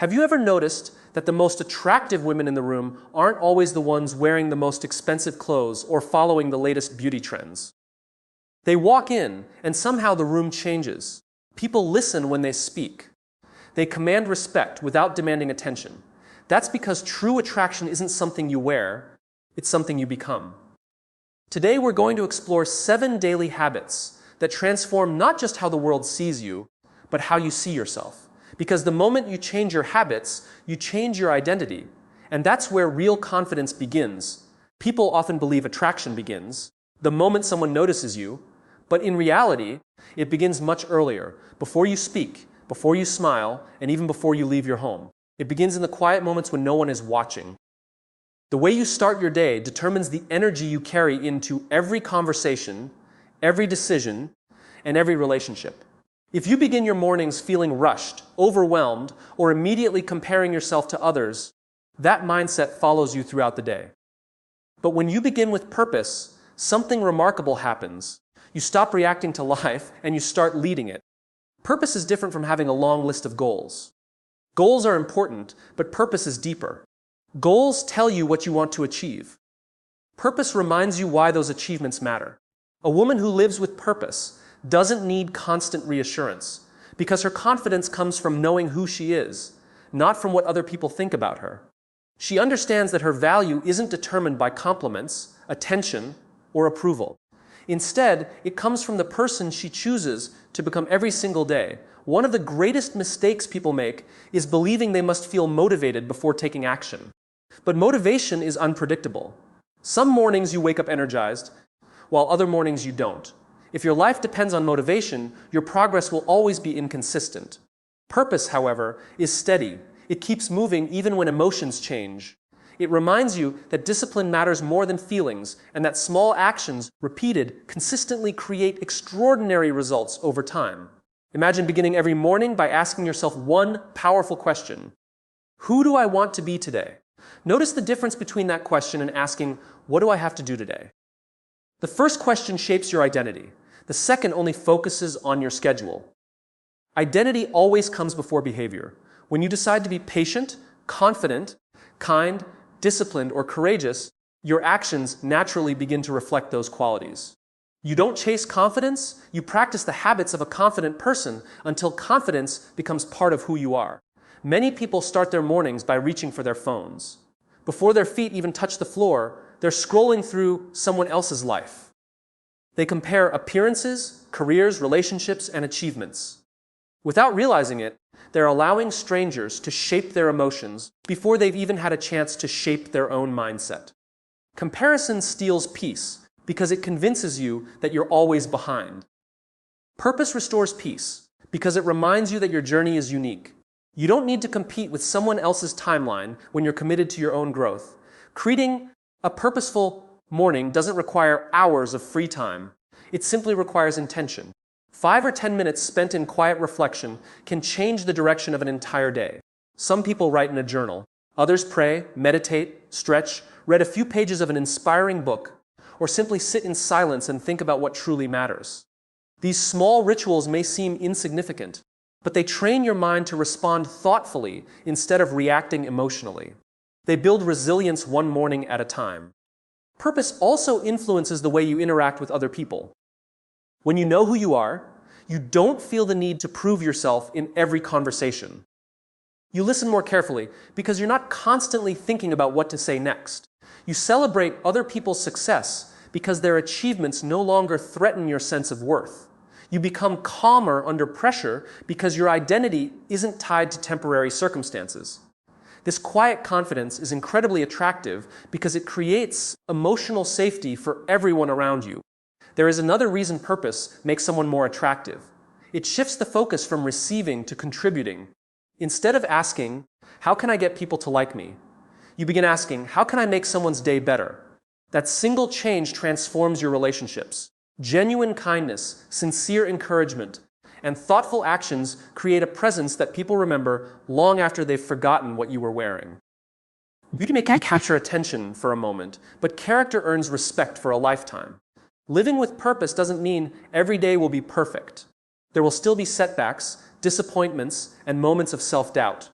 Have you ever noticed that the most attractive women in the room aren't always the ones wearing the most expensive clothes or following the latest beauty trends? They walk in, and somehow the room changes. People listen when they speak. They command respect without demanding attention. That's because true attraction isn't something you wear, it's something you become. Today we're going to explore 7 daily habits that transform not just how the world sees you, but how you see yourself. Because the moment you change your habits, you change your identity. And that's where real confidence begins. People often believe attraction begins the moment someone notices you, but in reality, it begins much earlier, before you speak, before you smile, and even before you leave your home. It begins in the quiet moments when no one is watching. The way you start your day determines the energy you carry into every conversation, every decision, and every relationship. If you begin your mornings feeling rushed, overwhelmed, or immediately comparing yourself to others, that mindset follows you throughout the day. But when you begin with purpose, something remarkable happens. You stop reacting to life and you start leading it. Purpose is different from having a long list of goals. Goals are important, but purpose is deeper. Goals tell you what you want to achieve. Purpose reminds you why those achievements matter. A woman who lives with purpose doesn't need constant reassurance, because her confidence comes from knowing who she is, not from what other people think about her. She understands that her value isn't determined by compliments, attention, or approval. Instead, it comes from the person she chooses to become every single day. One of the greatest mistakes people make is believing they must feel motivated before taking action. But motivation is unpredictable. Some mornings you wake up energized, while other mornings you don't. If your life depends on motivation, your progress will always be inconsistent. Purpose, however, is steady. It keeps moving even when emotions change. It reminds you that discipline matters more than feelings, and that small actions, repeated, consistently create extraordinary results over time. Imagine beginning every morning by asking yourself one powerful question. Who do I want to be today? Notice the difference between that question and asking, what do I have to do today? The first question shapes your identity. The second only focuses on your schedule. Identity always comes before behavior. When you decide to be patient, confident, kind, disciplined, or courageous, your actions naturally begin to reflect those qualities. You don't chase confidence, you practice the habits of a confident person until confidence becomes part of who you are. Many people start their mornings by reaching for their phones. Before their feet even touch the floor, they're scrolling through someone else's life. They compare appearances, careers, relationships, and achievements. Without realizing it, they're allowing strangers to shape their emotions before they've even had a chance to shape their own mindset. Comparison steals peace because it convinces you that you're always behind. Purpose restores peace because it reminds you that your journey is unique. You don't need to compete with someone else's timeline when you're committed to your own growth. Creating a purposeful morning doesn't require hours of free time. It simply requires intention. 5 or 10 minutes spent in quiet reflection can change the direction of an entire day. Some people write in a journal. Others pray, meditate, stretch, read a few pages of an inspiring book, or simply sit in silence and think about what truly matters. These small rituals may seem insignificant, but they train your mind to respond thoughtfully instead of reacting emotionally. They build resilience one morning at a time. Purpose also influences the way you interact with other people. When you know who you are, you don't feel the need to prove yourself in every conversation. You listen more carefully because you're not constantly thinking about what to say next. You celebrate other people's success because their achievements no longer threaten your sense of worth. You become calmer under pressure because your identity isn't tied to temporary circumstances. This quiet confidence is incredibly attractive because it creates emotional safety for everyone around you. There is another reason purpose makes someone more attractive. It shifts the focus from receiving to contributing. Instead of asking, how can I get people to like me? You begin asking, how can I make someone's day better? That single change transforms your relationships. Genuine kindness, sincere encouragement, and thoughtful actions create a presence that people remember long after they've forgotten what you were wearing. Beauty may capture attention for a moment, but character earns respect for a lifetime. Living with purpose doesn't mean every day will be perfect. There will still be setbacks, disappointments, and moments of self-doubt.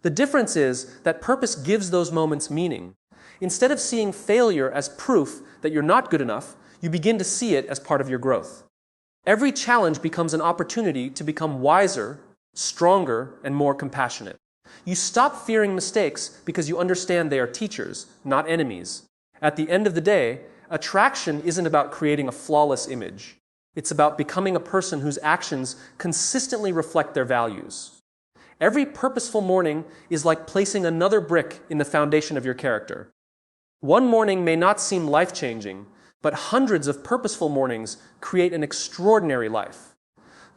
The difference is that purpose gives those moments meaning. Instead of seeing failure as proof that you're not good enough, you begin to see it as part of your growth. Every challenge becomes an opportunity to become wiser, stronger, and more compassionate. You stop fearing mistakes because you understand they are teachers, not enemies. At the end of the day, attraction isn't about creating a flawless image. It's about becoming a person whose actions consistently reflect their values. Every purposeful morning is like placing another brick in the foundation of your character. One morning may not seem life-changing, but hundreds of purposeful mornings create an extraordinary life.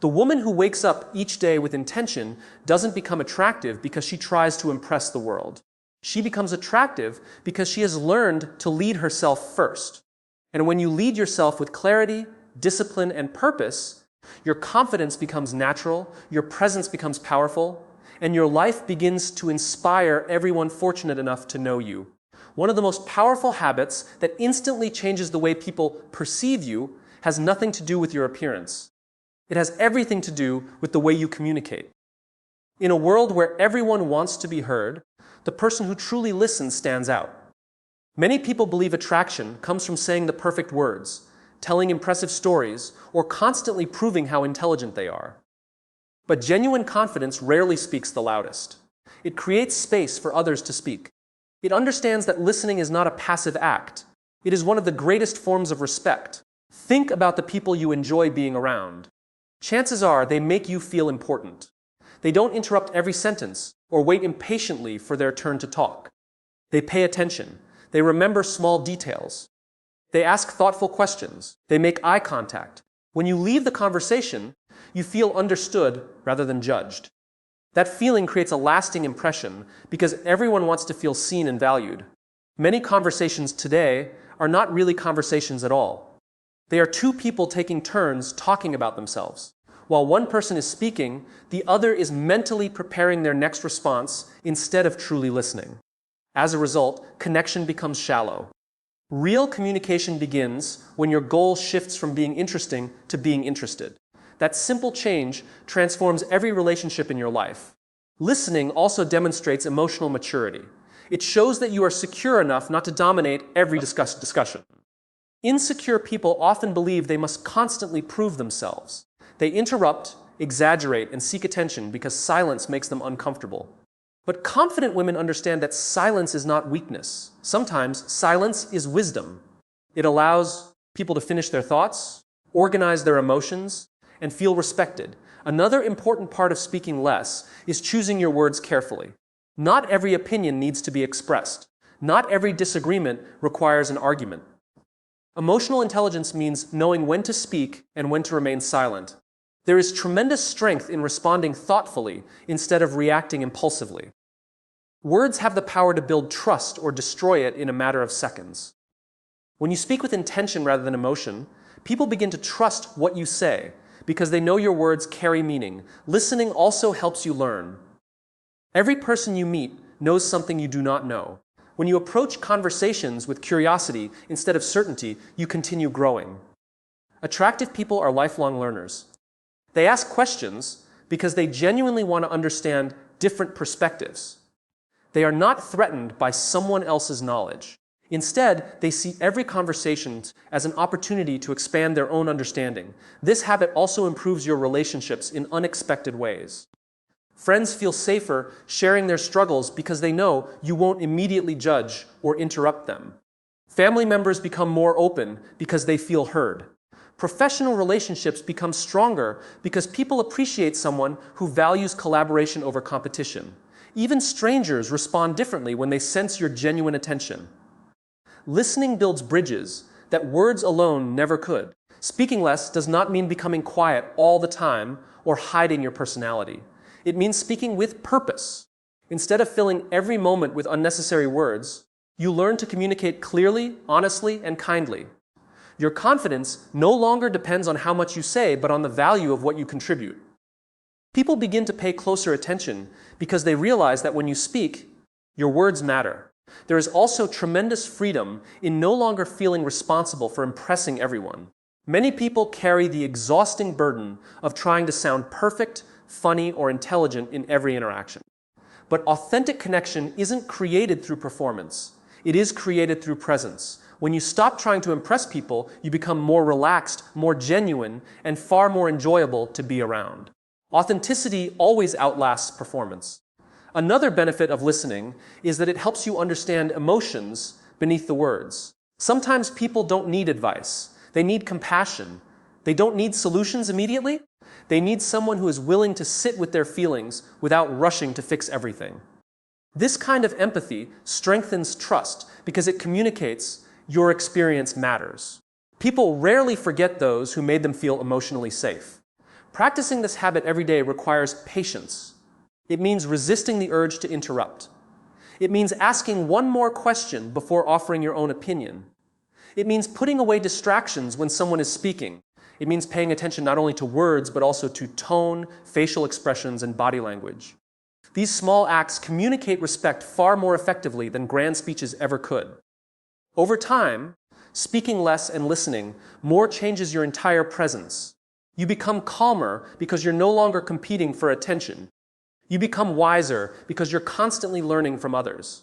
The woman who wakes up each day with intention doesn't become attractive because she tries to impress the world. She becomes attractive because she has learned to lead herself first. And when you lead yourself with clarity, discipline, and purpose, your confidence becomes natural, your presence becomes powerful, and your life begins to inspire everyone fortunate enough to know you. One of the most powerful habits that instantly changes the way people perceive you has nothing to do with your appearance. It has everything to do with the way you communicate. In a world where everyone wants to be heard, the person who truly listens stands out. Many people believe attraction comes from saying the perfect words, telling impressive stories, or constantly proving how intelligent they are. But genuine confidence rarely speaks the loudest. It creates space for others to speak. It understands that listening is not a passive act. It is one of the greatest forms of respect. Think about the people you enjoy being around. Chances are they make you feel important. They don't interrupt every sentence or wait impatiently for their turn to talk. They pay attention. They remember small details. They ask thoughtful questions. They make eye contact. When you leave the conversation, you feel understood rather than judged. That feeling creates a lasting impression because everyone wants to feel seen and valued. Many conversations today are not really conversations at all. They are two people taking turns talking about themselves. While one person is speaking, the other is mentally preparing their next response instead of truly listening. As a result, connection becomes shallow. Real communication begins when your goal shifts from being interesting to being interested. That simple change transforms every relationship in your life. Listening also demonstrates emotional maturity. It shows that you are secure enough not to dominate every discussion. Insecure people often believe they must constantly prove themselves. They interrupt, exaggerate, and seek attention because silence makes them uncomfortable. But confident women understand that silence is not weakness. Sometimes silence is wisdom. It allows people to finish their thoughts, organize their emotions, and feel respected. Another important part of speaking less is choosing your words carefully. Not every opinion needs to be expressed. Not every disagreement requires an argument. Emotional intelligence means knowing when to speak and when to remain silent. There is tremendous strength in responding thoughtfully instead of reacting impulsively. Words have the power to build trust or destroy it in a matter of seconds. When you speak with intention rather than emotion, people begin to trust what you say because they know your words carry meaning. Listening also helps you learn. Every person you meet knows something you do not know. When you approach conversations with curiosity instead of certainty, you continue growing. Attractive people are lifelong learners. They ask questions because they genuinely want to understand different perspectives. They are not threatened by someone else's knowledge. Instead, they see every conversation as an opportunity to expand their own understanding. This habit also improves your relationships in unexpected ways. Friends feel safer sharing their struggles because they know you won't immediately judge or interrupt them. Family members become more open because they feel heard. Professional relationships become stronger because people appreciate someone who values collaboration over competition. Even strangers respond differently when they sense your genuine attention. Listening builds bridges that words alone never could. Speaking less does not mean becoming quiet all the time or hiding your personality. It means speaking with purpose. Instead of filling every moment with unnecessary words, you learn to communicate clearly, honestly, and kindly. Your confidence no longer depends on how much you say, but on the value of what you contribute. People begin to pay closer attention because they realize that when you speak, your words matter. There is also tremendous freedom in no longer feeling responsible for impressing everyone. Many people carry the exhausting burden of trying to sound perfect, funny, or intelligent in every interaction. But authentic connection isn't created through performance. It is created through presence. When you stop trying to impress people, you become more relaxed, more genuine, and far more enjoyable to be around. Authenticity always outlasts performance. Another benefit of listening is that it helps you understand emotions beneath the words. Sometimes people don't need advice. They need compassion. They don't need solutions immediately. They need someone who is willing to sit with their feelings without rushing to fix everything. This kind of empathy strengthens trust because it communicates your experience matters. People rarely forget those who made them feel emotionally safe. Practicing this habit every day requires patience. It means resisting the urge to interrupt. It means asking one more question before offering your own opinion. It means putting away distractions when someone is speaking. It means paying attention not only to words, but also to tone, facial expressions, and body language. These small acts communicate respect far more effectively than grand speeches ever could. Over time, speaking less and listening more changes your entire presence. You become calmer because you're no longer competing for attention. You become wiser because you're constantly learning from others.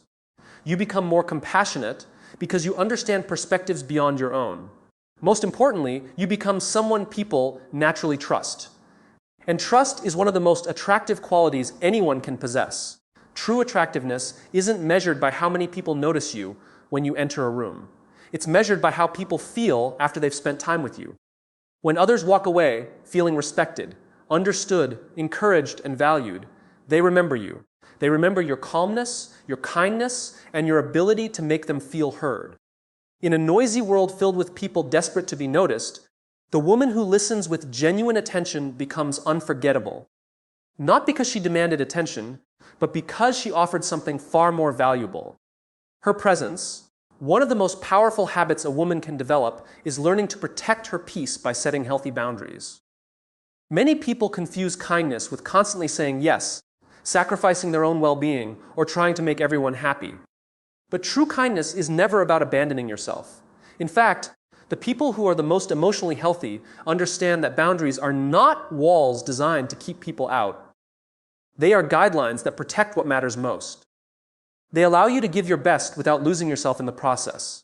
You become more compassionate because you understand perspectives beyond your own. Most importantly, you become someone people naturally trust. And trust is one of the most attractive qualities anyone can possess. True attractiveness isn't measured by how many people notice you when you enter a room. It's measured by how people feel after they've spent time with you. When others walk away feeling respected, understood, encouraged, and valued, they remember you. They remember your calmness, your kindness, and your ability to make them feel heard. In a noisy world filled with people desperate to be noticed, the woman who listens with genuine attention becomes unforgettable. Not because she demanded attention, but because she offered something far more valuable. Her presence. One of the most powerful habits a woman can develop is learning to protect her peace by setting healthy boundaries. Many people confuse kindness with constantly saying yes, sacrificing their own well-being, or trying to make everyone happy. But true kindness is never about abandoning yourself. In fact, the people who are the most emotionally healthy understand that boundaries are not walls designed to keep people out. They are guidelines that protect what matters most. They allow you to give your best without losing yourself in the process.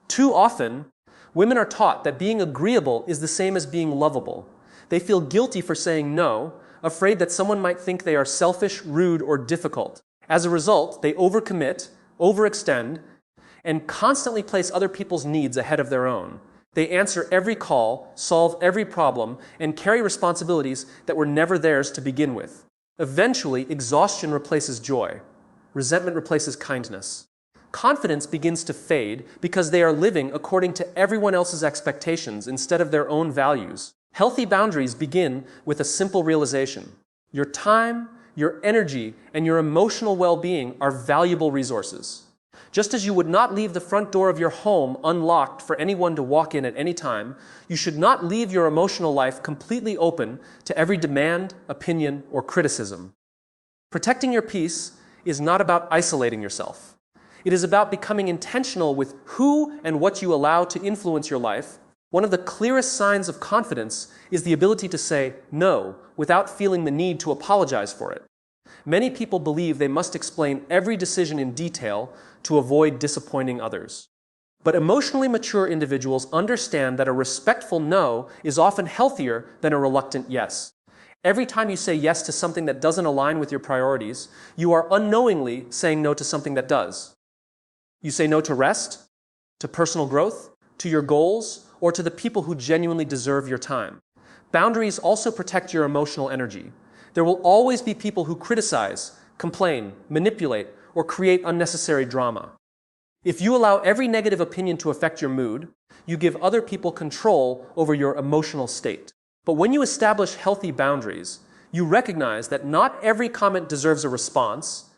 Too often, women are taught that being agreeable is the same as being lovable. They feel guilty for saying no, afraid that someone might think they are selfish, rude, or difficult. As a result, they overcommit, overextend, and constantly place other people's needs ahead of their own. They answer every call, solve every problem, and carry responsibilities that were never theirs to begin with. Eventually, exhaustion replaces joy. Resentment replaces kindness. Confidence begins to fade because they are living according to everyone else's expectations instead of their own values. Healthy boundaries begin with a simple realization. Your time, your energy, and your emotional well-being are valuable resources. Just as you would not leave the front door of your home unlocked for anyone to walk in at any time, you should not leave your emotional life completely open to every demand, opinion, or criticism. Protecting your peace is not about isolating yourself. It is about becoming intentional with who and what you allow to influence your life. One of the clearest signs of confidence is the ability to say no without feeling the need to apologize for it. Many people believe they must explain every decision in detail to avoid disappointing others. But emotionally mature individuals understand that a respectful no is often healthier than a reluctant yes. Every time you say yes to something that doesn't align with your priorities, you are unknowingly saying no to something that does. You say no to rest, to personal growth, to your goals, or to the people who genuinely deserve your time. Boundaries also protect your emotional energy. There will always be people who criticize, complain, manipulate, or create unnecessary drama. If you allow every negative opinion to affect your mood, you give other people control over your emotional state. But when you establish healthy boundaries, you recognize that not every comment deserves a response,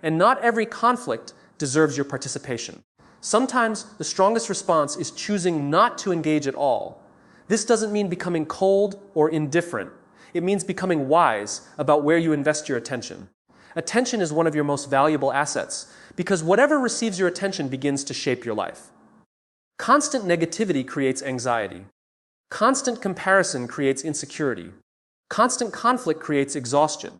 and not every conflict deserves your participation. Sometimes the strongest response is choosing not to engage at all. This doesn't mean becoming cold or indifferent. It means becoming wise about where you invest your attention. Attention is one of your most valuable assets because whatever receives your attention begins to shape your life. Constant negativity creates anxiety. Constant comparison creates insecurity. Constant conflict creates exhaustion.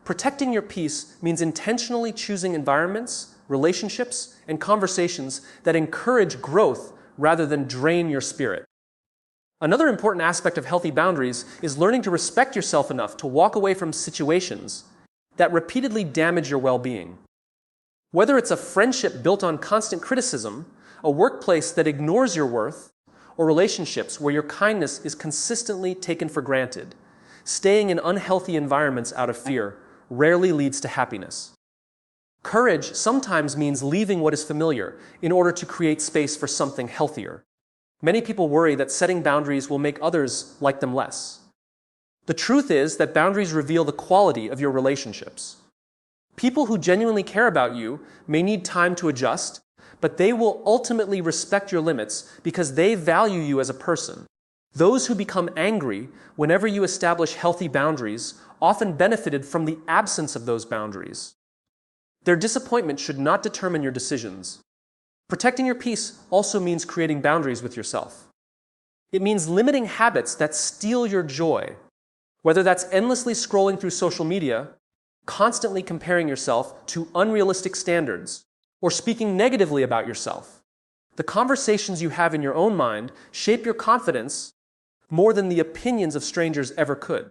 Protecting your peace means intentionally choosing environments, relationships, and conversations that encourage growth rather than drain your spirit. Another important aspect of healthy boundaries is learning to respect yourself enough to walk away from situations that repeatedly damage your well-being. Whether it's a friendship built on constant criticism, a workplace that ignores your worth, or relationships where your kindness is consistently taken for granted, staying in unhealthy environments out of fear rarely leads to happiness. Courage sometimes means leaving what is familiar in order to create space for something healthier. Many people worry that setting boundaries will make others like them less. The truth is that boundaries reveal the quality of your relationships. People who genuinely care about you may need time to adjust, but they will ultimately respect your limits because they value you as a person. Those who become angry whenever you establish healthy boundaries often benefited from the absence of those boundaries. Their disappointment should not determine your decisions. Protecting your peace also means creating boundaries with yourself. It means limiting habits that steal your joy, whether that's endlessly scrolling through social media, constantly comparing yourself to unrealistic standards, or speaking negatively about yourself. The conversations you have in your own mind shape your confidence more than the opinions of strangers ever could.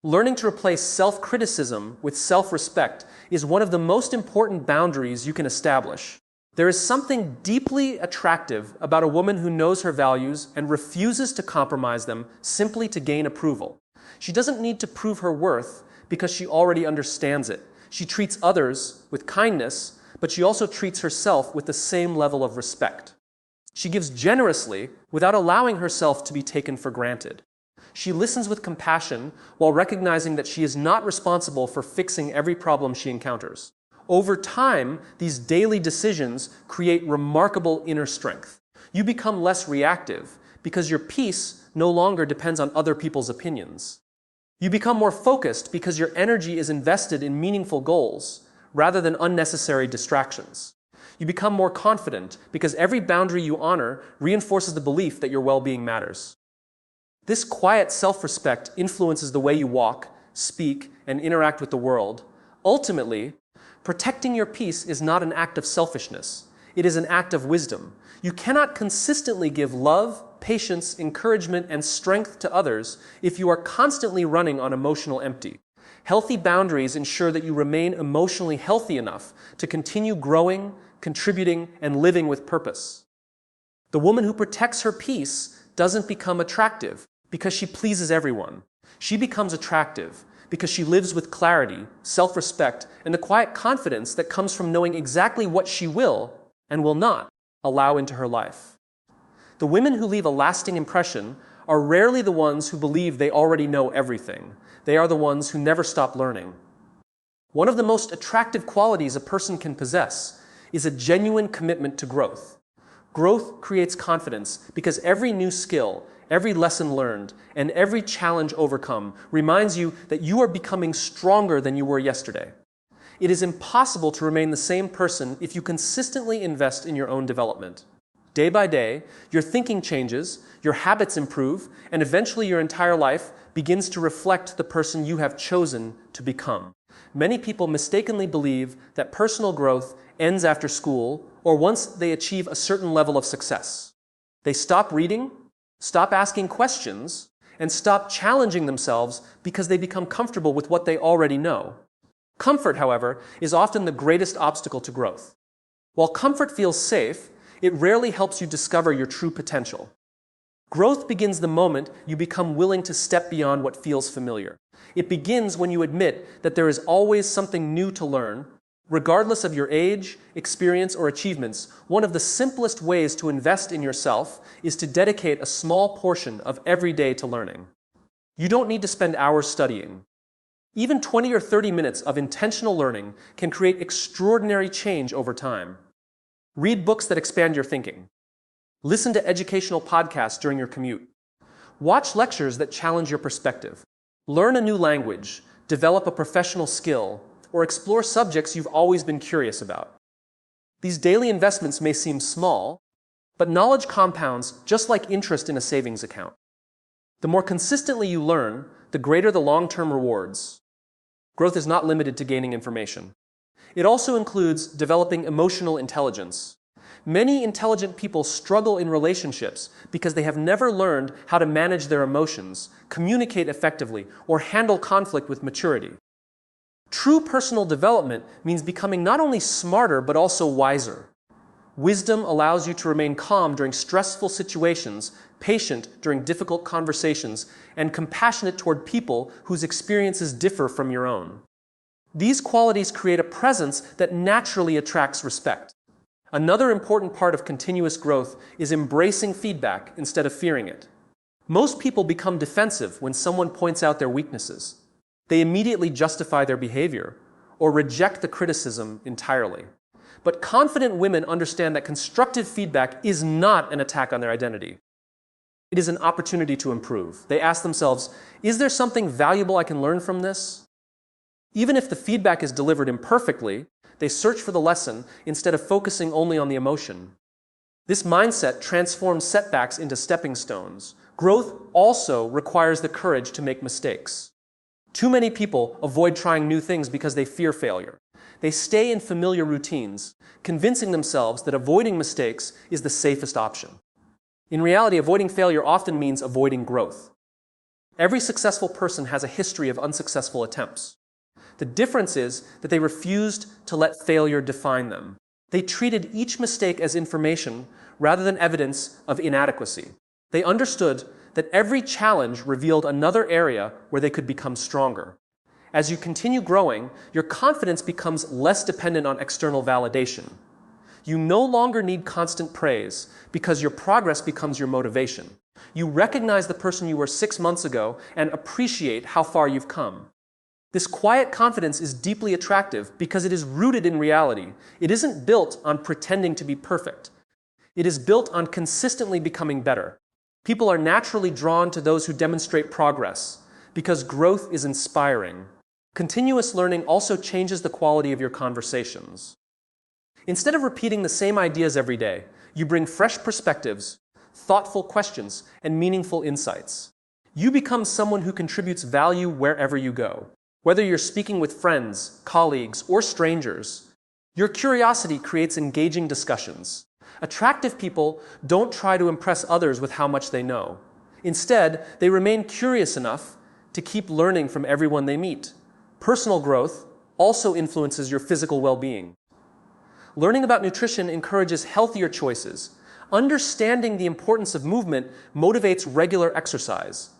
Learning to replace self-criticism with self-respect is one of the most important boundaries you can establish. There is something deeply attractive about a woman who knows her values and refuses to compromise them simply to gain approval. She doesn't need to prove her worth because she already understands it. She treats others with kindness, but she also treats herself with the same level of respect. She gives generously without allowing herself to be taken for granted. She listens with compassion while recognizing that she is not responsible for fixing every problem she encounters. Over time, these daily decisions create remarkable inner strength. You become less reactive because your peace no longer depends on other people's opinions. You become more focused because your energy is invested in meaningful goals rather than unnecessary distractions. You become more confident because every boundary you honor reinforces the belief that your well-being matters. This quiet self-respect influences the way you walk, speak, and interact with the world. Ultimately, protecting your peace is not an act of selfishness. It is an act of wisdom. You cannot consistently give love, patience, encouragement, and strength to others if you are constantly running on emotional empty. Healthy boundaries ensure that you remain emotionally healthy enough to continue growing, contributing, and living with purpose. The woman who protects her peace doesn't become attractive because she pleases everyone. She becomes attractive because she lives with clarity, self-respect, and the quiet confidence that comes from knowing exactly what she will and will not allow into her life. The women who leave a lasting impression are rarely the ones who believe they already know everything. They are the ones who never stop learning. One of the most attractive qualities a person can possess is a genuine commitment to growth. Growth creates confidence because every new skill, every lesson learned, and every challenge overcome reminds you that you are becoming stronger than you were yesterday. It is impossible to remain the same person if you consistently invest in your own development. Day by day, your thinking changes, your habits improve, and eventually your entire life begins to reflect the person you have chosen to become. Many people mistakenly believe that personal growth ends after school or once they achieve a certain level of success. They stop reading, stop asking questions, and stop challenging themselves because they become comfortable with what they already know. Comfort, however, is often the greatest obstacle to growth. While comfort feels safe, it rarely helps you discover your true potential. Growth begins the moment you become willing to step beyond what feels familiar. It begins when you admit that there is always something new to learn. Regardless of your age, experience, or achievements, one of the simplest ways to invest in yourself is to dedicate a small portion of every day to learning. You don't need to spend hours studying. Even 20 or 30 minutes of intentional learning can create extraordinary change over time. Read books that expand your thinking. Listen to educational podcasts during your commute. Watch lectures that challenge your perspective. Learn a new language, develop a professional skill, or explore subjects you've always been curious about. These daily investments may seem small, but knowledge compounds just like interest in a savings account. The more consistently you learn, the greater the long-term rewards. Growth is not limited to gaining information. It also includes developing emotional intelligence. Many intelligent people struggle in relationships because they have never learned how to manage their emotions, communicate effectively, or handle conflict with maturity. True personal development means becoming not only smarter but also wiser. Wisdom allows you to remain calm during stressful situations, patient during difficult conversations, and compassionate toward people whose experiences differ from your own. These qualities create a presence that naturally attracts respect. Another important part of continuous growth is embracing feedback instead of fearing it. Most people become defensive when someone points out their weaknesses. They immediately justify their behavior or reject the criticism entirely. But confident women understand that constructive feedback is not an attack on their identity. It is an opportunity to improve. They ask themselves, is there something valuable I can learn from this? Even if the feedback is delivered imperfectly, they search for the lesson instead of focusing only on the emotion. This mindset transforms setbacks into stepping stones. Growth also requires the courage to make mistakes. Too many people avoid trying new things because they fear failure. They stay in familiar routines, convincing themselves that avoiding mistakes is the safest option. In reality, avoiding failure often means avoiding growth. Every successful person has a history of unsuccessful attempts. The difference is that they refused to let failure define them. They treated each mistake as information rather than evidence of inadequacy. They understood that every challenge revealed another area where they could become stronger. As you continue growing, your confidence becomes less dependent on external validation. You no longer need constant praise because your progress becomes your motivation. You recognize the person you were 6 months ago and appreciate how far you've come. This quiet confidence is deeply attractive because it is rooted in reality. It isn't built on pretending to be perfect. It is built on consistently becoming better. People are naturally drawn to those who demonstrate progress because growth is inspiring. Continuous learning also changes the quality of your conversations. Instead of repeating the same ideas every day, you bring fresh perspectives, thoughtful questions, and meaningful insights. You become someone who contributes value wherever you go. Whether you're speaking with friends, colleagues, or strangers, your curiosity creates engaging discussions. Attractive people don't try to impress others with how much they know. Instead, they remain curious enough to keep learning from everyone they meet. Personal growth also influences your physical well-being. Learning about nutrition encourages healthier choices. Understanding the importance of movement motivates regular exercise.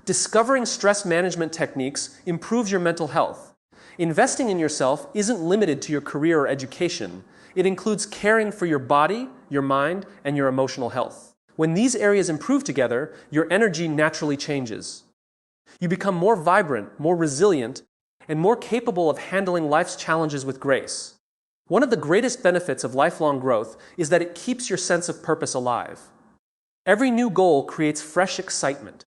Discovering stress management techniques improves your mental health. Investing in yourself isn't limited to your career or education. It includes caring for your body, your mind, and your emotional health. When these areas improve together, your energy naturally changes. You become more vibrant, more resilient, and more capable of handling life's challenges with grace. One of the greatest benefits of lifelong growth is that it keeps your sense of purpose alive. Every new goal creates fresh excitement.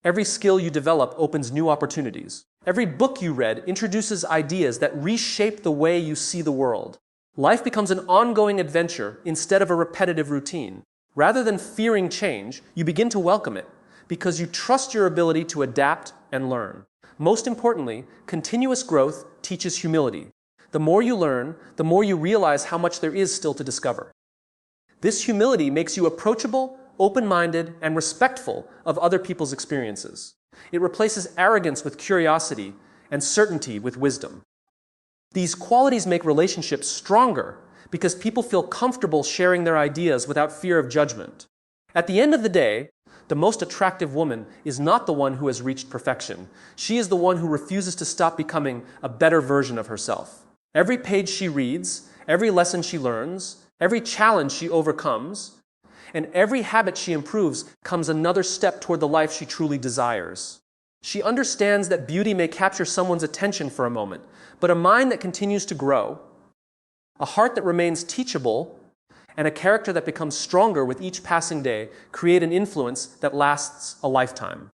Every skill you develop opens new opportunities. Every book you read introduces ideas that reshape the way you see the world. Life becomes an ongoing adventure instead of a repetitive routine. Rather than fearing change, you begin to welcome it because you trust your ability to adapt and learn. Most importantly, continuous growth teaches humility. The more you learn, the more you realize how much there is still to discover. This humility makes you approachable, open-minded, and respectful of other people's experiences. It replaces arrogance with curiosity and certainty with wisdom. These qualities make relationships stronger because people feel comfortable sharing their ideas without fear of judgment. At the end of the day, the most attractive woman is not the one who has reached perfection. She is the one who refuses to stop becoming a better version of herself. Every page she reads, every lesson she learns, every challenge she overcomes, and every habit she improves comes another step toward the life she truly desires. She understands that beauty may capture someone's attention for a moment, but a mind that continues to grow, a heart that remains teachable, and a character that becomes stronger with each passing day create an influence that lasts a lifetime.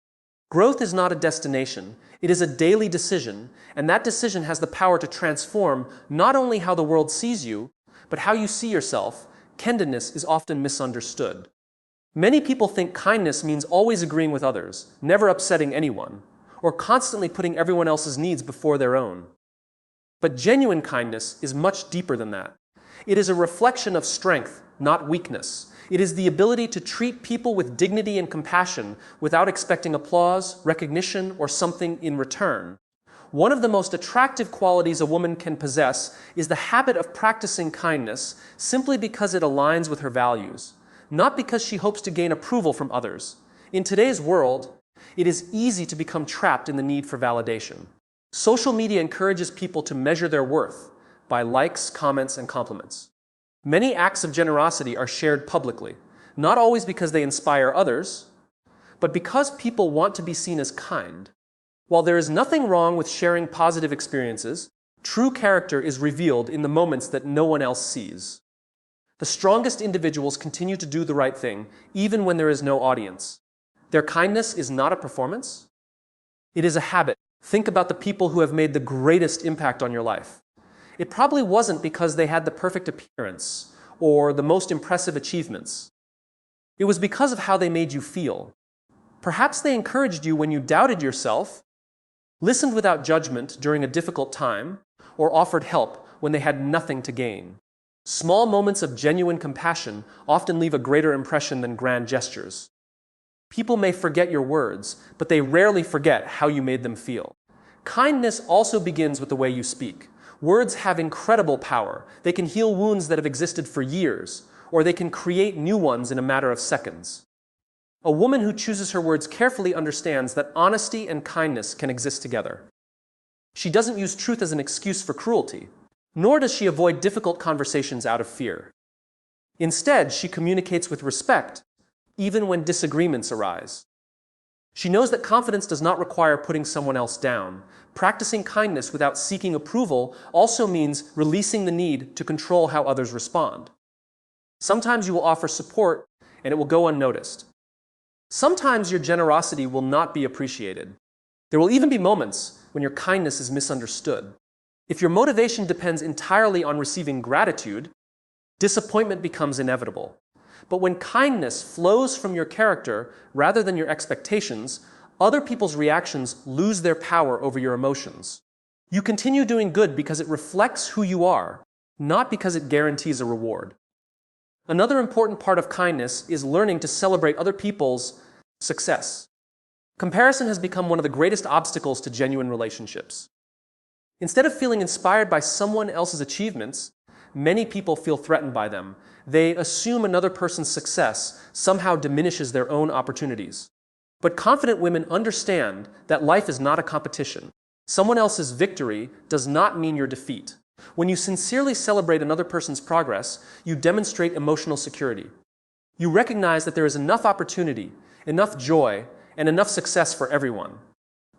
Growth is not a destination, it is a daily decision, and that decision has the power to transform not only how the world sees you, but how you see yourself. Kindness is often misunderstood. Many people think kindness means always agreeing with others, never upsetting anyone, or constantly putting everyone else's needs before their own. But genuine kindness is much deeper than that. It is a reflection of strength, not weakness. It is the ability to treat people with dignity and compassion without expecting applause, recognition, or something in return. One of the most attractive qualities a woman can possess is the habit of practicing kindness simply because it aligns with her values, not because she hopes to gain approval from others. In today's world, it is easy to become trapped in the need for validation. Social media encourages people to measure their worth by likes, comments, and compliments. Many acts of generosity are shared publicly, not always because they inspire others, but because people want to be seen as kind. While there is nothing wrong with sharing positive experiences, true character is revealed in the moments that no one else sees. The strongest individuals continue to do the right thing, even when there is no audience. Their kindness is not a performance. It is a habit. Think about the people who have made the greatest impact on your life. It probably wasn't because they had the perfect appearance or the most impressive achievements. It was because of how they made you feel. Perhaps they encouraged you when you doubted yourself, listened without judgment during a difficult time, or offered help when they had nothing to gain. Small moments of genuine compassion often leave a greater impression than grand gestures. People may forget your words, but they rarely forget how you made them feel. Kindness also begins with the way you speak. Words have incredible power. They can heal wounds that have existed for years, or they can create new ones in a matter of seconds. A woman who chooses her words carefully understands that honesty and kindness can exist together. She doesn't use truth as an excuse for cruelty, nor does she avoid difficult conversations out of fear. Instead, she communicates with respect, even when disagreements arise. She knows that confidence does not require putting someone else down. Practicing kindness without seeking approval also means releasing the need to control how others respond. Sometimes you will offer support and it will go unnoticed. Sometimes your generosity will not be appreciated. There will even be moments when your kindness is misunderstood. If your motivation depends entirely on receiving gratitude, disappointment becomes inevitable. But when kindness flows from your character rather than your expectations, other people's reactions lose their power over your emotions. You continue doing good because it reflects who you are, not because it guarantees a reward. Another important part of kindness is learning to celebrate other people's success. Comparison has become one of the greatest obstacles to genuine relationships. Instead of feeling inspired by someone else's achievements, many people feel threatened by them. They assume another person's success somehow diminishes their own opportunities. But confident women understand that life is not a competition. Someone else's victory does not mean your defeat. When you sincerely celebrate another person's progress, you demonstrate emotional security. You recognize that there is enough opportunity, enough joy, and enough success for everyone.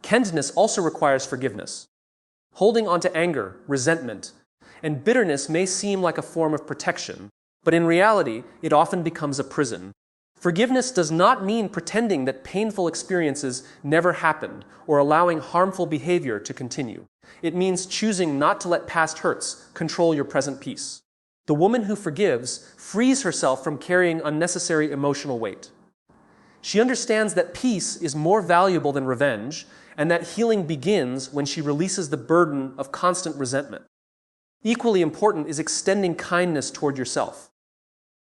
Kindness also requires forgiveness. Holding on to anger, resentment, and bitterness may seem like a form of protection, but in reality, it often becomes a prison. Forgiveness does not mean pretending that painful experiences never happened or allowing harmful behavior to continue. It means choosing not to let past hurts control your present peace. The woman who forgives frees herself from carrying unnecessary emotional weight. She understands that peace is more valuable than revenge, and that healing begins when she releases the burden of constant resentment. Equally important is extending kindness toward yourself.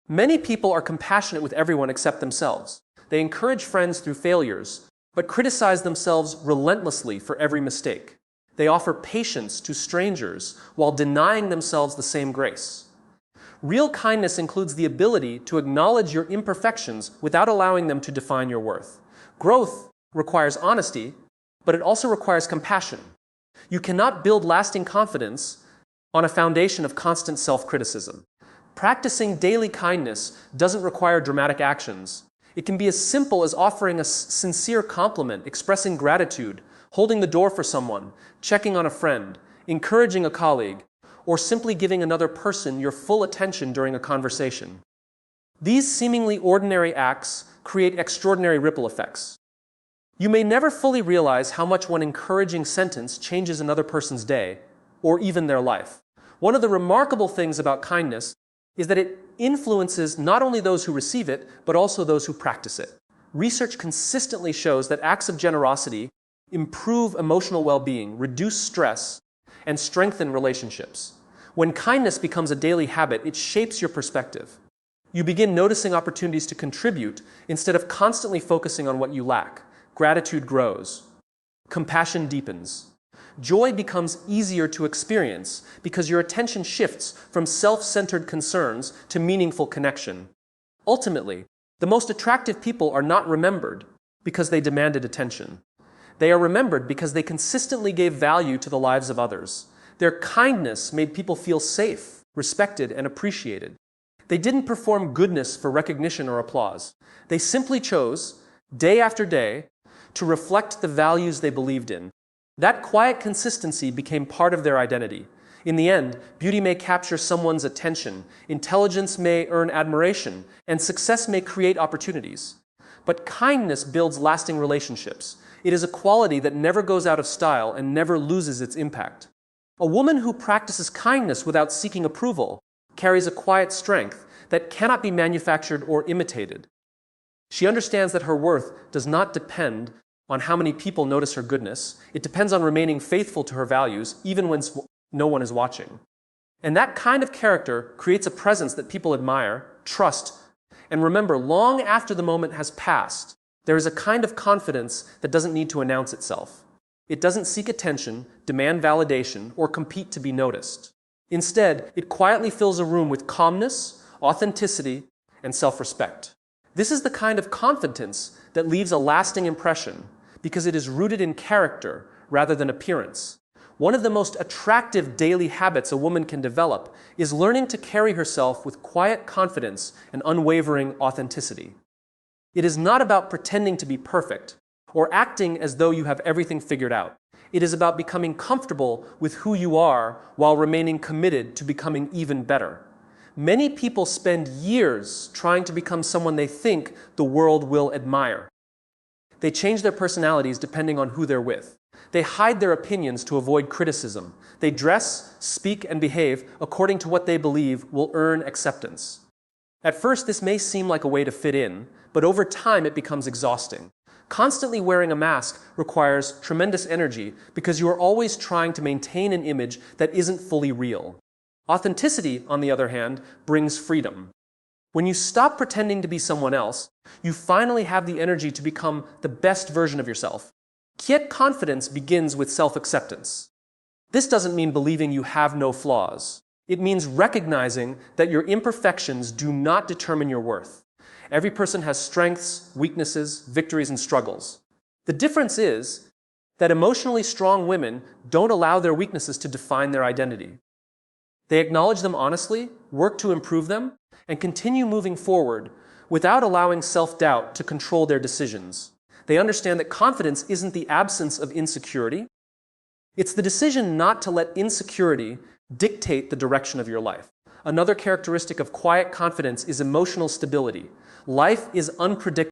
Many people are compassionate with everyone except themselves. They encourage friends through failures, but criticize themselves relentlessly for every mistake. They offer patience to strangers while denying themselves the same grace. Real kindness includes the ability to acknowledge your imperfections without allowing them to define your worth. Growth requires honesty, but it also requires compassion. You cannot build lasting confidence on a foundation of constant self-criticism. Practicing daily kindness doesn't require dramatic actions. It can be as simple as offering a sincere compliment, expressing gratitude, holding the door for someone, checking on a friend, encouraging a colleague, or simply giving another person your full attention during a conversation. These seemingly ordinary acts create extraordinary ripple effects. You may never fully realize how much one encouraging sentence changes another person's day, or even their life. One of the remarkable things about kindness is that it influences not only those who receive it, but also those who practice it. Research consistently shows that acts of generosity improve emotional well-being, reduce stress, and strengthen relationships. When kindness becomes a daily habit, it shapes your perspective. You begin noticing opportunities to contribute instead of constantly focusing on what you lack. Gratitude grows. Compassion deepens. Joy becomes easier to experience because your attention shifts from self-centered concerns to meaningful connection. Ultimately, the most attractive people are not remembered because they demanded attention. They are remembered because they consistently gave value to the lives of others. Their kindness made people feel safe, respected, and appreciated. They didn't perform goodness for recognition or applause. They simply chose, day after day, to reflect the values they believed in. That quiet consistency became part of their identity. In the end, beauty may capture someone's attention, intelligence may earn admiration, and success may create opportunities. But kindness builds lasting relationships. It is a quality that never goes out of style and never loses its impact. A woman who practices kindness without seeking approval carries a quiet strength that cannot be manufactured or imitated. She understands that her worth does not depend on how many people notice her goodness. It depends on remaining faithful to her values, even when no one is watching. And that kind of character creates a presence that people admire, trust, and remember long after the moment has passed. There is a kind of confidence that doesn't need to announce itself. It doesn't seek attention, demand validation, or compete to be noticed. Instead, it quietly fills a room with calmness, authenticity, and self-respect. This is the kind of confidence that leaves a lasting impression because it is rooted in character rather than appearance. One of the most attractive daily habits a woman can develop is learning to carry herself with quiet confidence and unwavering authenticity. It is not about pretending to be perfect or acting as though you have everything figured out. It is about becoming comfortable with who you are while remaining committed to becoming even better. Many people spend years trying to become someone they think the world will admire. They change their personalities depending on who they're with. They hide their opinions to avoid criticism. They dress, speak, and behave according to what they believe will earn acceptance. At first, this may seem like a way to fit in, but over time it becomes exhausting. Constantly wearing a mask requires tremendous energy because you are always trying to maintain an image that isn't fully real. Authenticity, on the other hand, brings freedom. When you stop pretending to be someone else, you finally have the energy to become the best version of yourself. Quiet confidence begins with self-acceptance. This doesn't mean believing you have no flaws. It means recognizing that your imperfections do not determine your worth. Every person has strengths, weaknesses, victories, and struggles. The difference is that emotionally strong women don't allow their weaknesses to define their identity. They acknowledge them honestly, work to improve them, and continue moving forward without allowing self-doubt to control their decisions. They understand that confidence isn't the absence of insecurity. It's the decision not to let insecurity dictate the direction of your life. Another characteristic of quiet confidence is emotional stability. Life is unpredictable.